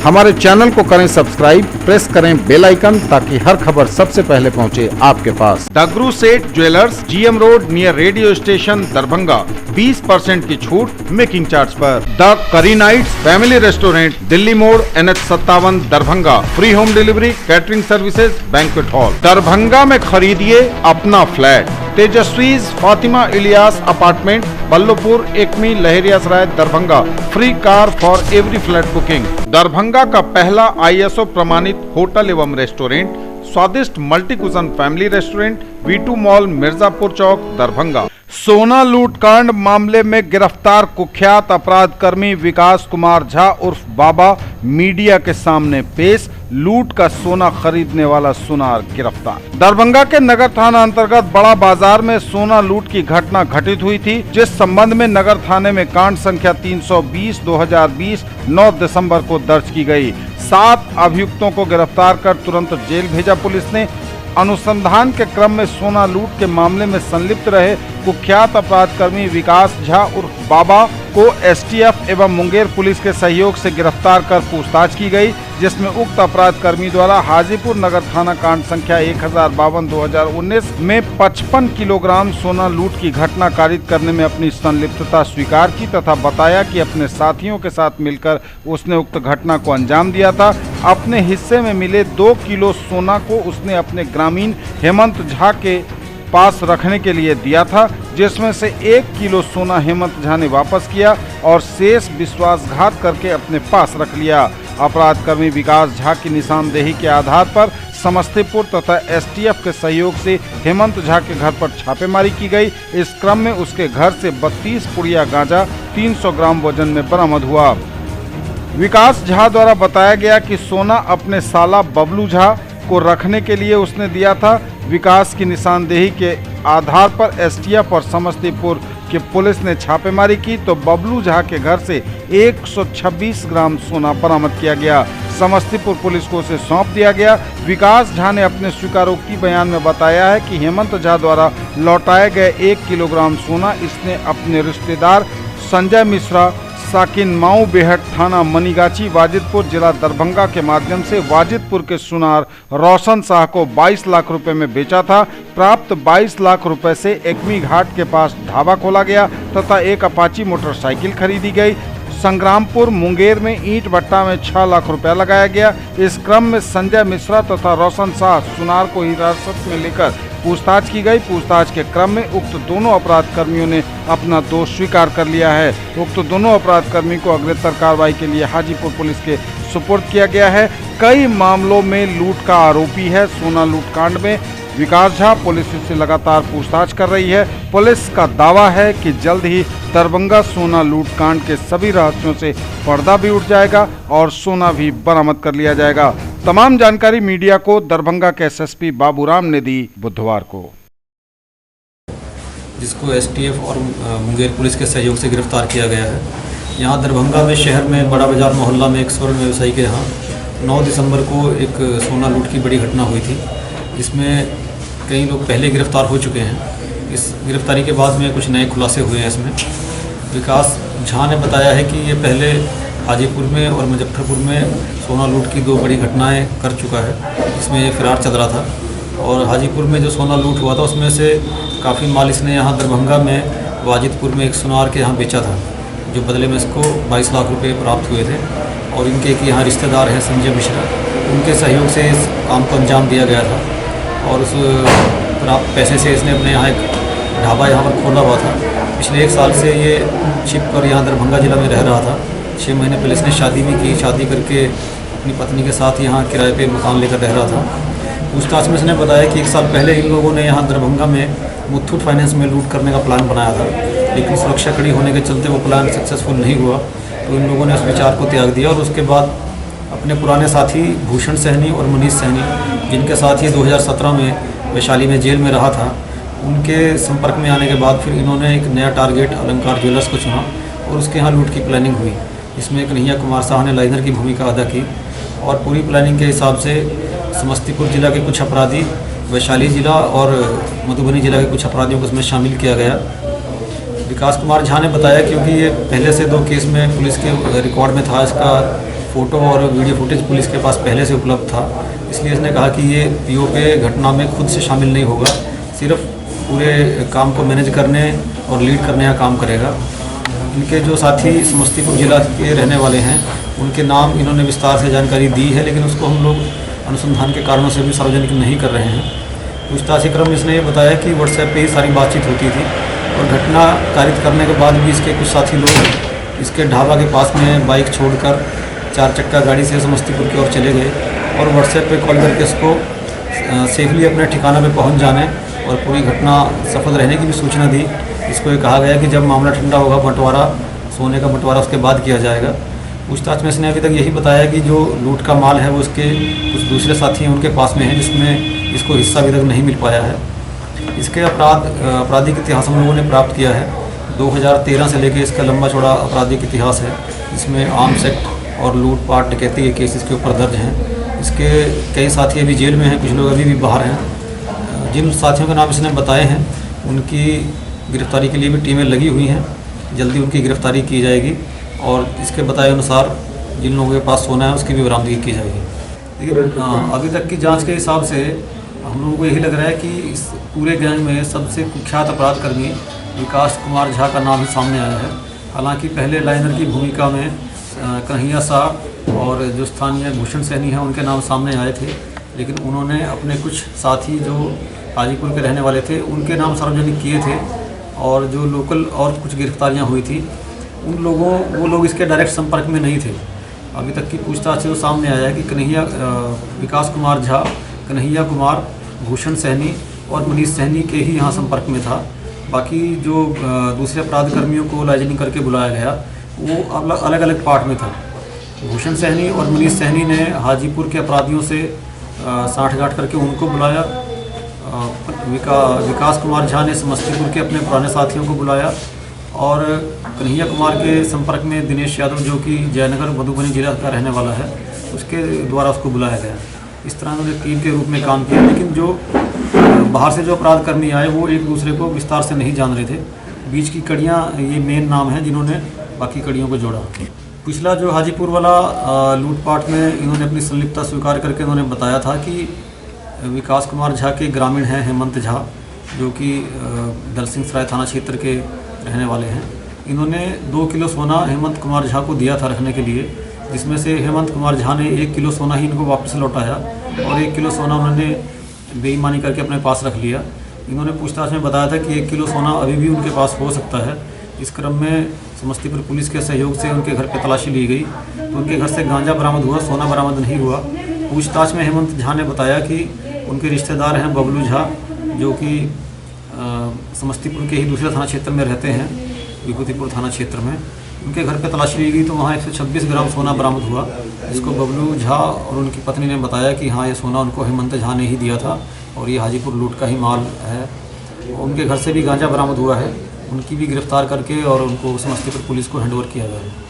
हमारे चैनल को करें सब्सक्राइब, प्रेस करें बेल आइकन ताकि हर खबर सबसे पहले पहुंचे आपके पास। Dagru Seth jewellers, GM road near radio station Darbhanga. 20% की छूट मेकिंग चार्ज पर। The curry nights family restaurant, Delhi Mor, NH57 Darbhanga. Free home delivery, catering services, banquet hall. Darbhanga में खरीदिए अपना flat. Tejaswi Fatima Ilyas apartment, Ballabhpur, Ekmi, Laheriasarai, Darbhanga. Free car for every flat booking. Darbhanga का पहला ISO प्रमाणित होटल एवं रेस्टोरेंट, स्वादिष्ट multi cuisine family restaurant, V2 mall, Mirzapur Chowk, Darbhanga. सोना लूटकांड मामले में गिरफ्तार कुख्यात अपराध कर्मी विकास कुमार झा उर्फ बाबा मीडिया के सामने पेश। लूट का सोना खरीदने वाला सुनार गिरफ्तार। दरभंगा के नगर थाना अंतर्गत बड़ा बाजार में सोना लूट की घटना घटित हुई थी, जिस संबंध में नगर थाने में कांड संख्या 320/2020 9 दिसंबर को दर्ज की गई। 7 अभियुक्तों को गिरफ्तार कर तुरंत जेल भेजा पुलिस ने। अनुसंधान के क्रम में सोना लूट के मामले में संलिप्त रहे कुख्यात अपराध कर्मी विकास झा उर्फ बाबा को STF एवं मुंगेर पुलिस के सहयोग से गिरफ्तार कर पूछताछ की गई, जिसमें उक्त अपराध कर्मी द्वारा हाजीपुर नगर थाना कांड संख्या 1052/2019 में 55 किलोग्राम सोना लूट की घटना कारित करने में अपनी संलिप्तता स्वीकार की तथा बताया कि अपने साथियों के साथ मिलकर उसने उक्त घटना को अंजाम दिया था। अपने हिस्से में मिले 2 किलो सोना को उसने अपने ग्रामीण हेमंत झा के पास रखने के लिए दिया था, जिसमें से 1 किलो सोना हेमंत झा ने वापस किया और शेष विश्वासघात करके अपने पास रख लिया। अपराध कर्मी विकास झा की निशानदेही के आधार पर समस्तीपुर तथा STF के सहयोग से हेमंत झा के घर पर छापेमारी की गई। इस क्रम में उसके घर से 32 पुड़िया गांजा 300 ग्राम वजन में बरामद हुआ। विकास झा द्वारा बताया गया कि सोना अपने साला बबलू झा को रखने के लिए उसने दिया था। विकास की निशानदेही के आधार पर STF और समस्तीपुर की पुलिस ने छापेमारी की तो बबलू झा के घर से 126 ग्राम सोना बरामद किया गया। समस्तीपुर पुलिस को उसे सौंप दिया गया। विकास झा ने अपने स्वीकारोक्ति बयान में बताया है कि हेमंत झा द्वारा लौटाए गए 1 किलोग्राम सोना इसने अपने रिश्तेदार संजय मिश्रा, साकिन माऊ बेहट, थाना मनीगाछी, वाजिदपुर, जिला दरभंगा के माध्यम से वाजिदपुर के सुनार रोशन शाह को 22 लाख रुपए में बेचा था। प्राप्त 22 लाख रुपए से एकमी घाट के पास ढाबा खोला गया तथा एक अपाची मोटरसाइकिल खरीदी गई। संग्रामपुर मुंगेर में ईंट भट्टा में 6 लाख रुपया लगाया गया। इस क्रम में संजय मिश्रा तथा रोशन शाह सुनार को हिरासत में लेकर पूछताछ की गई। पूछताछ के क्रम में उक्त दोनों अपराध कर्मियों ने अपना दोष स्वीकार कर लिया है। उक्त दोनों अपराध कर्मी को अग्रेतर कार्रवाई के लिए हाजीपुर पुलिस के सुपुर्द किया गया है। कई मामलों में लूट का आरोपी है। सोना लूट कांड में विकास झा पुलिस से लगातार पूछताछ कर रही है। पुलिस का दावा है कि जल्द ही दरभंगा सोना लूट कांड के सभी रहस्यों से पर्दा भी उठ जाएगा और सोना भी बरामद कर लिया जाएगा। तमाम जानकारी मीडिया को दरभंगा के SSP बाबूराम ने दी बुधवार को, जिसको STF और मुंगेर पुलिस के सहयोग से गिरफ्तार किया गया है। यहाँ दरभंगा में शहर में बड़ा बाजार मोहल्ला में एक स्वर्ण व्यवसायी के यहाँ 9 दिसंबर को एक सोना लूट की बड़ी घटना हुई थी, जिसमें कई लोग पहले गिरफ्तार हो चुके हैं। इस गिरफ्तारी के बाद में कुछ नए खुलासे हुए हैं। इसमें विकास झा ने बताया है कि ये पहले हाजीपुर में और मुजफ्फरपुर में सोना लूट की 2 बड़ी घटनाएं कर चुका है। इसमें ये फरार चल रहा था और हाजीपुर में जो सोना लूट हुआ था उसमें से काफ़ी माल इसने यहाँ दरभंगा में वाजिदपुर में एक सुनार के यहाँ बेचा था, जो बदले में इसको 22 लाख रुपये प्राप्त हुए थे। और इनके एक यहाँ रिश्तेदार हैं संजय मिश्रा, उनके सहयोग से इस काम को अंजाम दिया गया था और उस प्राप्त पैसे से इसने अपने यहाँ एक ढाबा यहाँ पर खोला हुआ था। पिछले 1 साल से ये छिप कर यहाँ दरभंगा जिला में रह रहा था। 6 महीने पहले इसने शादी भी की। शादी करके अपनी पत्नी के साथ यहाँ किराए पे मकान लेकर रह रहा था। पूछताछ में इसने बताया कि 1 साल पहले इन लोगों ने यहाँ दरभंगा में मुथूट फाइनेंस में लूट करने का प्लान बनाया था, लेकिन सुरक्षा कड़ी होने के चलते वो प्लान सक्सेसफुल नहीं हुआ, तो इन लोगों ने उस विचार को त्याग दिया और उसके बाद अपने पुराने साथी भूषण सहनी और मनीष सहनी, जिनके साथ ये 2017 में वैशाली में जेल में रहा था, उनके संपर्क में आने के बाद फिर इन्होंने एक नया टारगेट अलंकार ज्वेलर्स को चुना और उसके यहाँ लूट की प्लानिंग हुई। इसमें कन्हैया कुमार शाह ने लाइनर की भूमिका अदा की और पूरी प्लानिंग के हिसाब से समस्तीपुर जिला के कुछ अपराधी, वैशाली जिला और मधुबनी जिला के कुछ अपराधियों को इसमें शामिल किया गया। विकास कुमार झा ने बताया, क्योंकि ये पहले से 2 केस में पुलिस के रिकॉर्ड में था, इसका फ़ोटो और वीडियो फुटेज पुलिस के पास पहले से उपलब्ध था, इसलिए इसने कहा कि ये पीओके घटना में खुद से शामिल नहीं होगा, सिर्फ पूरे काम को मैनेज करने और लीड करने का काम करेगा। इनके जो साथी समस्तीपुर जिला के रहने वाले हैं उनके नाम इन्होंने विस्तार से जानकारी दी है, लेकिन उसको हम लोग अनुसंधान के कारणों से भी सार्वजनिक नहीं कर रहे हैं। पूछताछ के क्रम में इसने ये बताया कि व्हाट्सएप पे ही सारी बातचीत होती थी और घटना कारित करने के बाद भी इसके कुछ साथी लोग इसके ढाबा के पास में बाइक छोड़कर 4 चक्का गाड़ी से समस्तीपुर की ओर चले गए और व्हाट्सएप पे कॉल करके इसको सेफली अपने ठिकाना पे पहुंच जाने और पूरी घटना सफल रहने की भी सूचना दी। इसको ये कहा गया कि जब मामला ठंडा होगा बंटवारा, सोने का बंटवारा उसके बाद किया जाएगा। पूछताछ में इसने अभी तक यही बताया कि जो लूट का माल है वो उसके कुछ दूसरे साथी हैं उनके पास में है, जिसमें इसको हिस्सा अभी तक नहीं मिल पाया है। इसके आपराधिक इतिहास हम लोगों ने प्राप्त किया है। 2013 से लेकर इसका लंबा चौड़ा आपराधिक इतिहास है, जिसमें आर्म्स एक्ट और लूटपाट डकैती के केस इसके ऊपर दर्ज हैं। इसके कई साथी अभी जेल में हैं, कुछ लोग अभी भी बाहर हैं। जिन साथियों के नाम इसने बताए हैं उनकी गिरफ्तारी के लिए भी टीमें लगी हुई हैं, जल्दी उनकी गिरफ्तारी की जाएगी और इसके बताए अनुसार जिन लोगों के पास सोना है उसकी भी बरामदगी की जाएगी। देखिए, अभी तक की जांच के हिसाब से हम लोगों को यही लग रहा है कि इस पूरे गैंग में सबसे कुख्यात अपराधकर्मी विकास कुमार झा का नाम ही सामने आया है। हालांकि पहले लाइनर की भूमिका में कन्हैया शाह और जो स्थानीय भूषण सैनी हैं उनके नाम सामने आए थे, लेकिन उन्होंने अपने कुछ साथी जो हाजीपुर के रहने वाले थे उनके नाम सार्वजनिक किए थे और जो लोकल और कुछ गिरफ्तारियां हुई थी वो लोग इसके डायरेक्ट संपर्क में नहीं थे। अभी तक की पूछताछ से वो सामने आया है कि विकास कुमार झा, कन्हैया कुमार, भूषण सैनी और मनीष सैनी के ही यहाँ संपर्क में था। बाकी जो दूसरे अपराध कर्मियों को लाइजनिंग करके बुलाया गया वो अलग अलग पार्ट में था। भूषण सैनी और मनीष सैनी ने हाजीपुर के अपराधियों से साठगांठ करके उनको बुलाया। विकास कुमार झा ने समस्तीपुर के अपने पुराने साथियों को बुलाया और कन्हैया कुमार के संपर्क में दिनेश यादव, जो कि जयनगर मधुबनी जिला का रहने वाला है, उसके द्वारा उसको बुलाया गया। इस तरह उन्होंने टीम के रूप में काम किया, लेकिन जो बाहर से जो अपराध करने आए वो एक दूसरे को विस्तार से नहीं जान रहे थे। बीच की कड़ियाँ ये मेन नाम हैं जिन्होंने बाकी कड़ियों को जोड़ा। पिछला जो हाजीपुर वाला लूटपाट में इन्होंने अपनी संलिप्तता स्वीकार करके उन्होंने बताया था कि विकास कुमार झा के ग्रामीण हैं हेमंत झा, जो कि दलसिंह सराय थाना क्षेत्र के रहने वाले हैं। इन्होंने 2 किलो सोना हेमंत कुमार झा को दिया था रखने के लिए, जिसमें से हेमंत कुमार झा ने 1 किलो सोना ही इनको वापस लौटाया और 1 किलो सोना उन्होंने बेईमानी करके अपने पास रख लिया। इन्होंने पूछताछ में बताया था कि 1 किलो सोना अभी भी उनके पास हो सकता है। इस क्रम में समस्तीपुर पुलिस के सहयोग से उनके घर पर तलाशी ली गई तो उनके घर से गांजा बरामद हुआ, सोना बरामद नहीं हुआ। पूछताछ में हेमंत झा ने बताया कि उनके रिश्तेदार हैं बबलू झा, जो कि समस्तीपुर के ही दूसरे थाना क्षेत्र में रहते हैं, विभूतिपुर थाना क्षेत्र में। उनके घर पे तलाशी ली गई तो वहाँ 126 ग्राम सोना बरामद हुआ, जिसको बबलू झा और उनकी पत्नी ने बताया कि हाँ, ये सोना उनको हेमंत झा ने ही दिया था और ये हाजीपुर लूट का ही माल है। उनके घर से भी गांजा बरामद हुआ है, उनकी भी गिरफ्तार करके और उनको समस्तीपुर पुलिस को हैंडओवर किया गया है।